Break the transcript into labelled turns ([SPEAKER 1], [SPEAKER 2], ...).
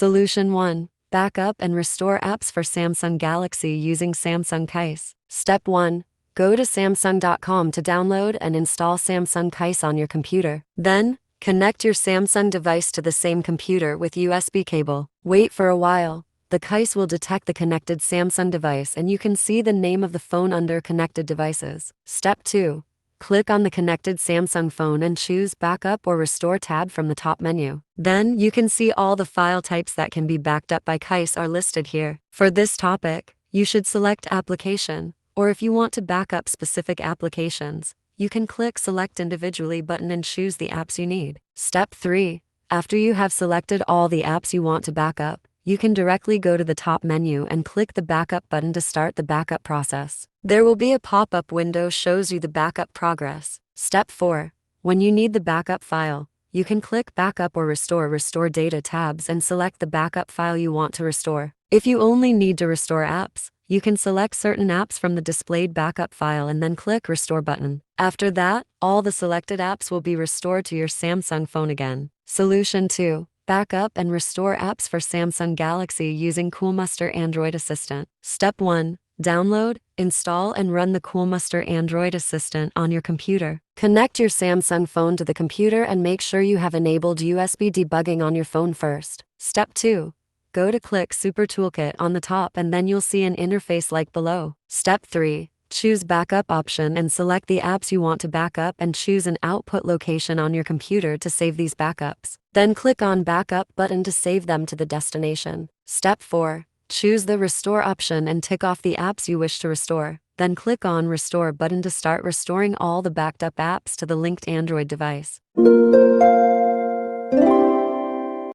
[SPEAKER 1] Solution 1. Backup and restore apps for Samsung Galaxy using Samsung Kies. Step 1. Go to Samsung.com to download and install Samsung Kies on your computer. Then, connect your Samsung device to the same computer with USB cable. Wait for a while. The Kies will detect the connected Samsung device and you can see the name of the phone under Connected Devices. Step 2. Click on the connected Samsung phone and choose Backup or Restore tab from the top menu. Then, you can see all the file types that can be backed up by Kies are listed here. For this topic, you should select Application, or if you want to back up specific applications, you can click Select Individually button and choose the apps you need. Step 3. After you have selected all the apps you want to back up, you can directly go to the top menu and click the Backup button to start the backup process. There will be a pop-up window shows you the backup progress. Step 4. When you need the backup file, you can click Backup or Restore Data tabs and select the backup file you want to restore. If you only need to restore apps, you can select certain apps from the displayed backup file and then click Restore button. After that, all the selected apps will be restored to your Samsung phone again. Solution 2. Backup and restore apps for Samsung Galaxy using Coolmuster Android Assistant. Step 1. Download, install and run the Coolmuster Android Assistant on your computer. Connect your Samsung phone to the computer and make sure you have enabled USB debugging on your phone first. Step 2. Go to click Super Toolkit on the top and then you'll see an interface like below. Step 3. Choose Backup option and select the apps you want to back up and choose an output location on your computer to save these backups. Then click on Backup button to save them to the destination. Step 4. Choose the Restore option and tick off the apps you wish to restore. Then click on Restore button to start restoring all the backed up apps to the linked Android device.